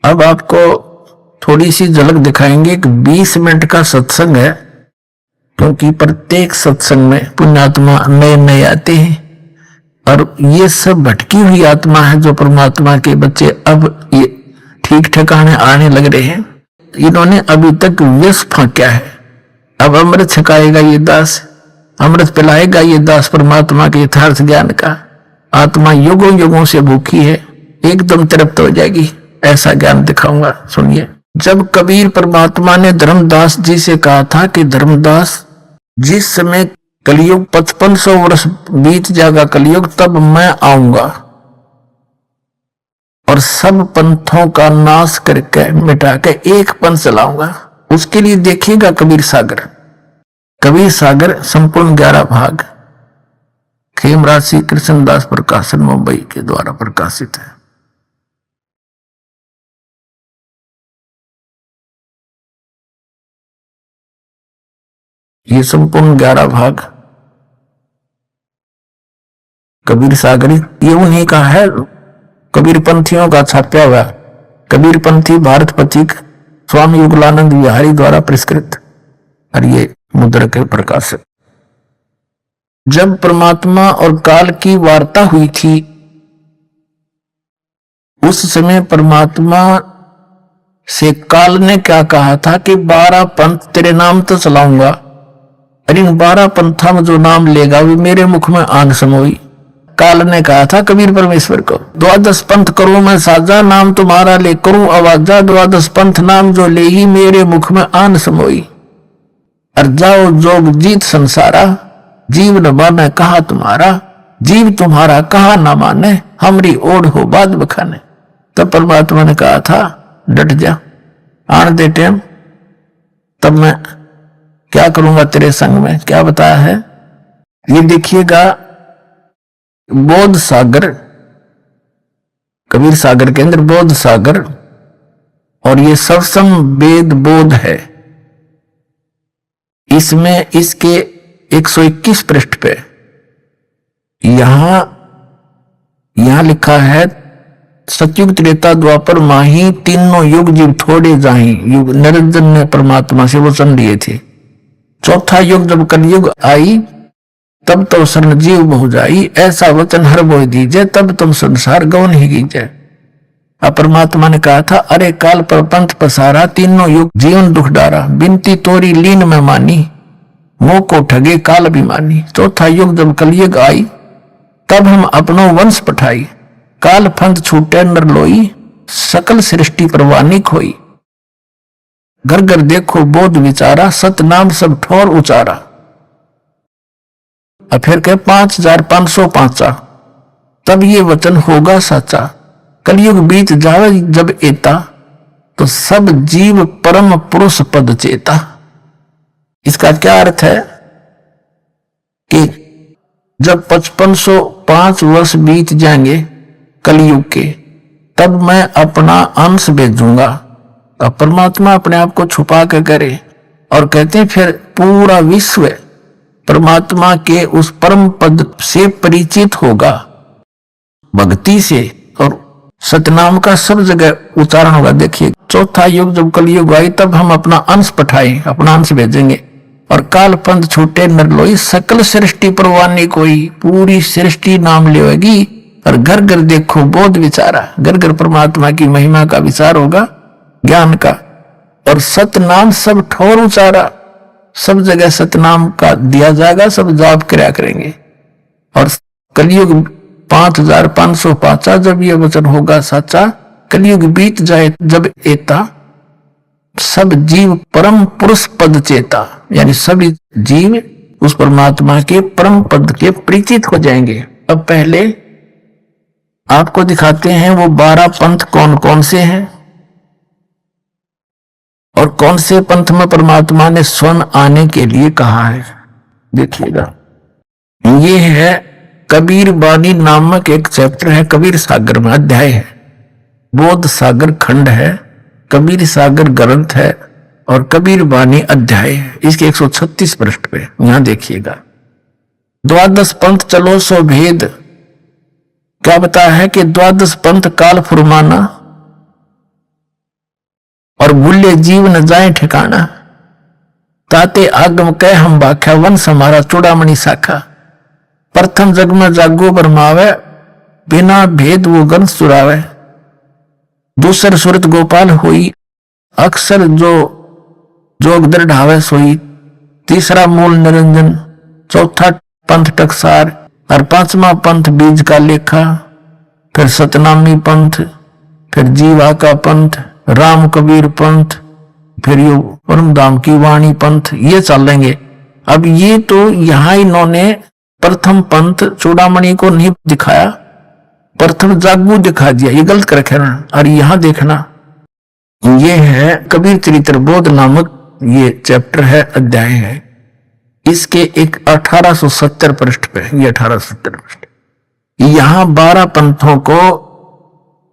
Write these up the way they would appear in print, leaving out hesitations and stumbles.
अब आपको थोड़ी सी झलक दिखाएंगे कि 20 मिनट का सत्संग है, क्योंकि प्रत्येक सत्संग में पुण्यात्मा नए नए आते हैं और ये सब भटकी हुई आत्मा है जो परमात्मा के बच्चे अब ये ठीक ठिकाने आने लग रहे हैं। इन्होंने अभी तक विष फांका है, अब अमृत छकाएगा ये दास, अमृत पिलाएगा ये दास परमात्मा के यथार्थ ज्ञान का। आत्मा युगों युगों से भूखी है, एकदम तृप्त हो जाएगी, ऐसा ज्ञान दिखाऊंगा। सुनिए, जब कबीर परमात्मा ने धर्मदास जी से कहा था कि धर्मदास जिस समय कलयुग 5500 वर्ष बीत जाएगा कलयुग, तब मैं आऊंगा और सब पंथों का नाश करके मिटा के एक पंथ चलाऊंगा। उसके लिए देखिएगा कबीर सागर। कबीर सागर संपूर्ण 11 भाग खेमराज श्री कृष्णदास प्रकाशन मुंबई के द्वारा प्रकाशित है। ये संपूर्ण 11 भाग कबीर सागरी, ये उन्हीं का है, कबीर पंथियों का छापा हुआ। कबीर पंथी भारत पथिक स्वामी युगलानंद विहारी द्वारा पुरस्कृत, और ये मुद्रा के प्रकाशक। जब परमात्मा और काल की वार्ता हुई थी, उस समय परमात्मा से काल ने क्या कहा था कि 12 पंथ तेरे नाम तो चलाऊंगा, और इन 12 पंथा में जो नाम लेगा वो मेरे मुख में आन समोई। काल ने कहा था कबीर परमेश्वर को, 12 पंथ करूं मैं साजा, नाम तुम्हारा ले करूं आवाजा, 12 पंथ नाम जो ले ही मेरे मुख में आन समोई। और जाओ जोग जीत संसारा, जीव न माने कहा तुम्हारा, जीव तुम्हारा कहा न माने, हमरी ओढ़ हो बाद बखाने। तब परमात्मा ने कहा था डट जा, आन दे टेम, तब मैं क्या करूंगा तेरे संग में। क्या बताया है ये देखिएगा। बोध सागर, कबीर सागर के अंदर बोध सागर, और ये सत्संग वेद बोध है। इसमें इसके 121 पृष्ठ पे यहां लिखा है, सतयुग त्रेता द्वापर माही, तीनों युग जीव थोड़े जाही। युग निरंजन ने परमात्मा से वचन लिए थे। चौथा युग जब कलयुग आई, तब तो शरण जीव बहु जाई, ऐसा वचन हर बोल दीजिए, तब तुम संसार गौन ही कीजिए। अब परमात्मा ने कहा था, अरे काल पर पंथ पसारा, तीनों युग जीवन दुख डारा, बिनती तोरी लीन में मानी, मोह को ठगे काल अभिमानी। चौथा युग जब कलयुग आई, तब हम अपनो वंश पठाई, काल फंद छूटे नर लोई, सकल सृष्टि परवानी खोई। घर घर देखो बोध विचारा, सत नाम सब ठोर उचारा। और फिर कहे 5505, तब ये वचन होगा साचा, कलयुग बीत जावे जब एता, तो सब जीव परम पुरुष पद चेता। इसका क्या अर्थ है कि जब 5505 वर्ष बीत जाएंगे कलयुग के, तब मैं अपना अंश भेजूंगा। अब परमात्मा अपने आप को छुपा के करे, और कहते हैं फिर पूरा विश्व परमात्मा के उस परम पद से परिचित होगा, भक्ति से, और सतनाम का सब जगह उच्चारण होगा। देखिए, चौथा युग जब कलयुग आई, तब हम अपना अंश पठाए, अपना अंश भेजेंगे, और काल पंथ छूटे नर लोई, सकल सृष्टि परवानी कोई। पूरी सृष्टि नाम लेगी, और घर घर देखो बोध विचारा, घर घर परमात्मा की महिमा का विचार होगा, ज्ञान का। और सतनाम सब ठोर उचारा, सब जगह सतनाम का दिया जाएगा, सब जाप किया करेंगे। और कलयुग 5505, जब यह वचन होगा साचा, कलयुग बीत जाए जब एता, सब जीव परम पुरुष पद चेता, यानी सभी जीव उस परमात्मा के परम पद के परिचित हो जाएंगे। अब पहले आपको दिखाते हैं वो 12 पंथ कौन कौन से हैं, और कौन से पंथ में परमात्मा ने स्वयं आने के लिए कहा है। देखिएगा, ये है कबीर बानी नामक एक चैप्टर है, कबीर सागर में अध्याय है, बोध सागर खंड है, कबीर सागर ग्रंथ है, और कबीर बानी अध्याय है। इसके 136 पृष्ठ पे यहां देखिएगा, 12 पंथ चलो सो भेद। क्या बताया है कि 12 पंथ काल फुरमाना, और भूले जीव न जाए ठिकाना। ताते आगम कह हम बाख्या वंश हमारा चूड़ामणि शाखा। प्रथम जग में जागो बरमावे बिना भेद वो गंस चुरावे। दूसर सुरत गोपाल होई अक्सर जो जोग दृढ़ावे सोई। तीसरा मूल निरंजन, चौथा पंथ टकसार और पांचवा पंथ बीज का लेखा। फिर सतनामी पंथ, फिर जीवा का पंथ, राम कबीर पंथ, फिर ये परम धाम की वाणी पंथ, ये चलेंगे। अब ये तो यहां इन्होंने प्रथम पंथ चूड़ामणि को नहीं दिखाया, प्रथम जागू दिखा दिया, ये गलत कर रखा ना। और यहां देखना ये है कबीर चरित्र बोध नामक ये चैप्टर है, अध्याय है, इसके एक 1870 पृष्ठ पे, ये 1870 पृष्ठ, यहां 12 पंथों को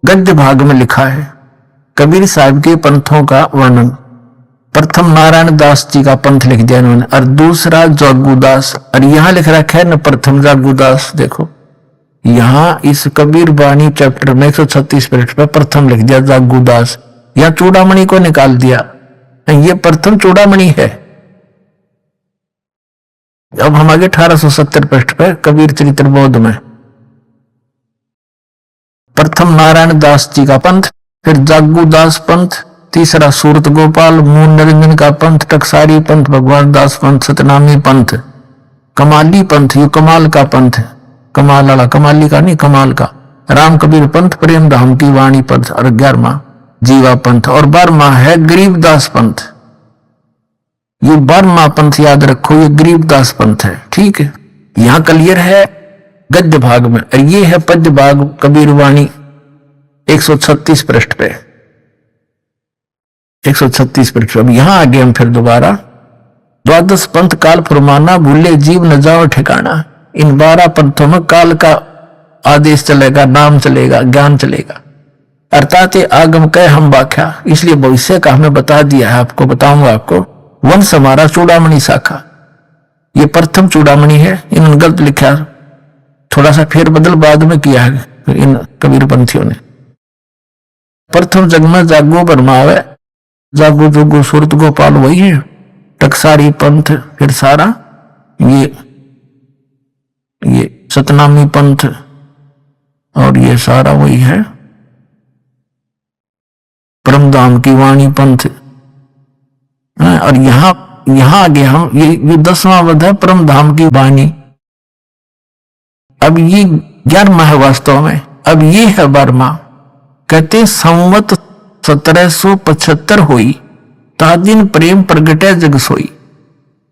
गद्य भाग में लिखा है। कबीर साहब के पंथों का वर्णन। प्रथम नारायण दास जी का पंथ लिख दिया इन्होंने, और दूसरा जागूदास, और यहां लिख रखा है न प्रथम जागूदास। देखो यहां इस कबीर बानी चैप्टर में 136 पृष्ठ पे प्रथम लिख दिया जागूदास, यहां चूड़ामणि को निकाल दिया, ये प्रथम चूड़ामणि है। अब हम आगे 1870 पृष्ठ पे कबीर चरित्र बोध में प्रथम नारायण दास जी का पंथ, फिर जागूदास पंथ, तीसरा सूरत गोपाल, मूल निरंजन का पंथ, टकसारी पंथ, भगवान दास पंथ, सतनामी पंथ, कमाली पंथ, ये कमाल का पंथ, कमाल वाला, कमाली का नहीं कमाल का, राम कबीर पंथ, प्रेम धाम की वाणी पंथ, और 11वां जीवा पंथ, और 12वां है गरीबदास पंथ। ये 12वां पंथ याद रखो, ये गरीबदास पंथ है, ठीक है। यहां क्लियर है गद्य भाग में, और ये है पद्य भाग कबीर वाणी 136 पृष्ठ पे, 136 पृष्ठ। अब यहां आगे हम फिर दोबारा 12 पंथ काल फरमाना, भूले जीव न जाओ ठिकाना। इन 12 पंथों में काल का आदेश चलेगा, नाम चलेगा, ज्ञान चलेगा। अर्थात आगम कह हम व्याख्या, इसलिए भविष्य का हमें बता दिया है, आपको बताऊंगा आपको। वंश हमारा चूड़ामणि शाखा, ये प्रथम चूड़ामणि है, इन्होंने गलत लिखा, थोड़ा सा फेर बदल बाद में किया है इन कबीर पंथियों ने। प्रथम जग में जागो बरमावे, जागो जोगो सूरत गोपाल वही है, टकसारी पंथ, फिर सारा ये सतनामी पंथ, और ये सारा वही है परमधाम की वाणी पंथ। और यहां आगे हम ये 10वां वध है परमधाम की वाणी। अब ये 11वां है वास्तव में, अब ये है 12वां। कहते संवत 1775 हुई, तादिन प्रेम प्रगटे जग सोई।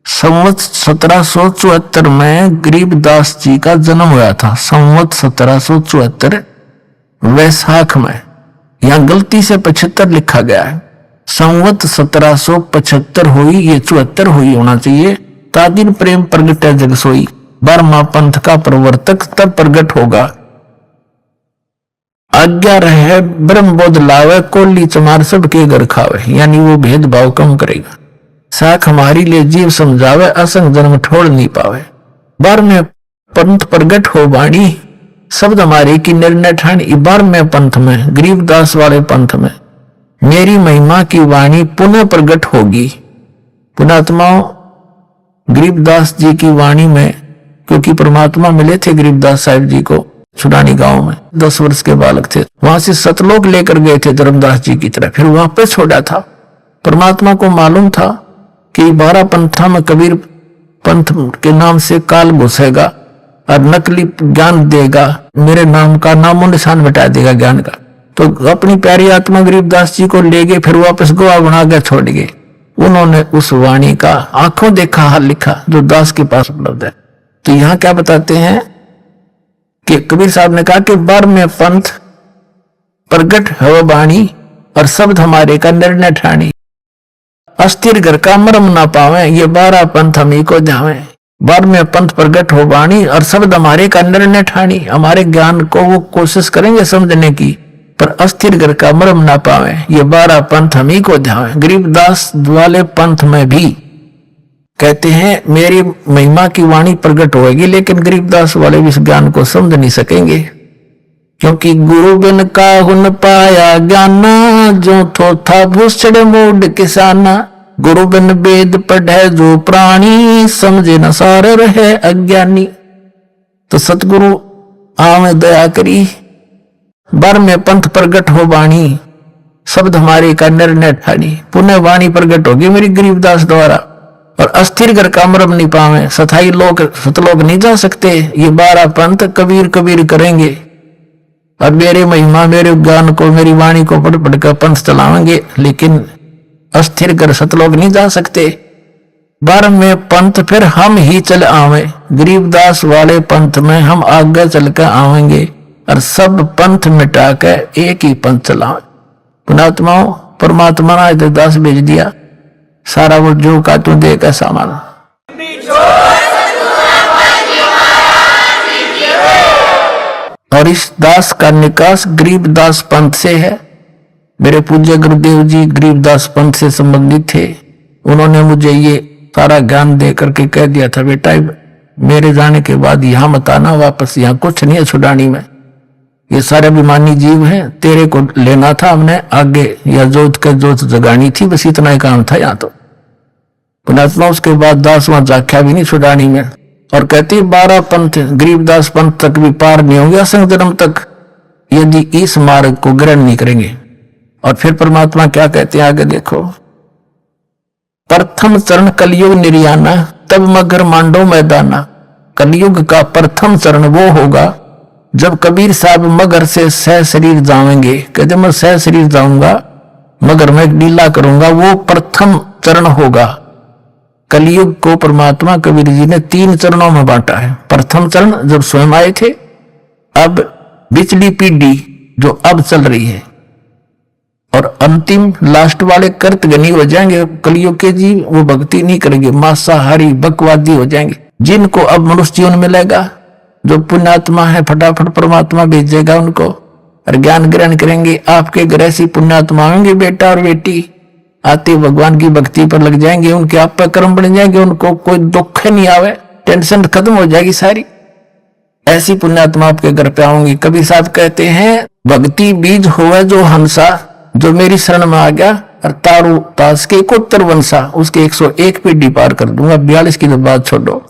संवत 1774 में गरीबदास जी का जन्म हुआ था, संवत 1774 वैशाख में, यहां गलती से 75 लिखा गया है, संवत 1775 हुई, ये 74 हुई होना चाहिए। तादिन प्रेम प्रगटे जग सोई, 12वां पंथ का प्रवर्तक तब प्रगट होगा। आज्ञा रहे ब्रह्म बोध लावे, कोली चमार सबके घर खावे, यानी वो भेदभाव कम करेगा। साख हमारी ले जीव समझावे, असंग जन्म ठोड़ नहीं पावे। 12वें पंथ प्रगट हो वाणी, शब्द हमारे की निर्णय ठान। 12वें पंथ में, गरीबदास वाले पंथ में, मेरी महिमा की वाणी पुनः प्रगट होगी। पुणात्माओं गरीबदास जी की वाणी में, क्योंकि परमात्मा मिले थे गरीबदास साहिब जी को छुड़ानी गांव में, 10 वर्ष के बालक थे, वहां से सतलोक लेकर गए थे धर्मदास जी की तरह, फिर वहां पे छोड़ा था। परमात्मा को मालूम था कि 12 पंथा में कबीर पंथ के नाम से काल घुसेगा और नकली ज्ञान देगा, मेरे नाम का नामो निशान मिटा देगा ज्ञान का। तो अपनी प्यारी आत्मा गरीबदास जी को ले गए, फिर वापस गोवा बना के छोड़ गए। उन्होंने उस वाणी का आंखों देखा हाल लिखा जो दास के पास उपलब्ध है। तो यहां क्या बताते हैं कि कबीर साहब ने कहा कि 12वें पंथ प्रगट है वाणी, और शब्द हमारे का निर्णय ठानी। अस्थिर घर का मरम ना पावे, ये 12 पंथ हमी को जावे। 12वें पंथ प्रगट हो वाणी, और शब्द हमारे का निर्णय ठानी। हमारे ज्ञान को वो कोशिश करेंगे समझने की, पर अस्थिर घर का मरम ना पावे, ये 12 पंथ हमी को जावे। गरीबदास वाले पंथ में भी कहते हैं मेरी महिमा की वाणी प्रकट होगी, लेकिन गरीबदास वाले भी इस ज्ञान को समझ नहीं सकेंगे, क्योंकि गुरु बिन काहुन पाया ज्ञाना, जो थोथा भूषण मूड किसाना, गुरु बिन वेद पढ़े जो प्राणी, समझे न सार रहे अज्ञानी। तो सतगुरु आवे दया करी, बर में पंथ प्रगट हो वाणी, शब्द हमारे का निर्णय ठानी। पुण्य वाणी प्रगट होगी मेरी गरीबदास द्वारा, और अस्थिर घर कामरम नहीं पावे, सथाई लोग सतलोक नहीं जा सकते। ये 12 पंथ कबीर कबीर करेंगे, और मेरे महिमा मेरे ज्ञान को मेरी वाणी को पढ़ पढ़ कर पंथ चलावेंगे, लेकिन अस्थिर कर सतलोक नहीं जा सकते। 12 में पंथ फिर हम ही चल आवे, गरीबदास वाले पंथ में हम आगे चल कर आवेंगे, और सब पंथ मिटा कर एक ही पंथ चलावे। पुणात्माओं, परमात्मा ने दास भेज दिया, सारा वो जो का तू दे का सामान। और इस दास का निकास गरीबदास पंथ से है। मेरे पूज्य गुरुदेव जी गरीबदास पंथ से संबंधित थे। उन्होंने मुझे ये सारा ज्ञान दे करके कह दिया था, बेटा मेरे जाने के बाद यहाँ मत आना वापस, यहाँ कुछ नहीं है छुड़ानी में, ये सारे अभिमानी जीव हैं, तेरे को लेना था हमने आगे, या जोत के जोत जगानी थी, बस इतना ही काम था यहाँ। तो पुणात्मा उसके बाद दास वहां जाख्या भी नहीं छुड़ानी में, और कहती 12 पंथ गरीबदास पंथ तक भी पार नहीं होंगे असंग जन्म तक, यदि इस मार्ग को ग्रहण नहीं करेंगे। और फिर परमात्मा क्या कहते हैं आगे देखो, प्रथम चरण कलयुग निर्याना, तब मगर मांडो मैदाना। कलयुग का प्रथम चरण वो होगा जब कबीर साहब मगर से सह शरीर जाएंगे। कहते मैं सह शरीर जाऊंगा, मगर मैं लीला करूंगा, वो प्रथम चरण होगा। कलयुग को परमात्मा कबीर जी ने 3 चरणों में बांटा है। प्रथम चरण जब स्वयं आए थे, अब बिचली पीढ़ी जो अब चल रही है, और अंतिम लास्ट वाले कर्तगनी हो जाएंगे कलयुग के जीव, वो भक्ति नहीं करेंगे, मांसाहारी बकवादी हो जाएंगे। जिनको अब मनुष्य जीवन मिलेगा, जो पुण्यात्मा है फटाफट परमात्मा भेजेगा उनको, और ज्ञान ग्रहण करेंगे। आपके घर ऐसी पुण्यात्मा होंगे बेटा और बेटी, आते भगवान की भक्ति पर लग जाएंगे, उनके आप पर कर्म बन जाएंगे, उनको कोई दुख नहीं आवे, टेंशन खत्म हो जाएगी सारी। ऐसी पुण्यात्मा आपके घर पे आऊंगी। कभी साहब कहते हैं, भक्ति बीज होवे जो हंसा, जो मेरी शरण में आ गया और तारू तास के कोत्तर वंशा, उसके 101 पीढ़ी पार कर दूंगा। 42 की तो बात छोड़ो।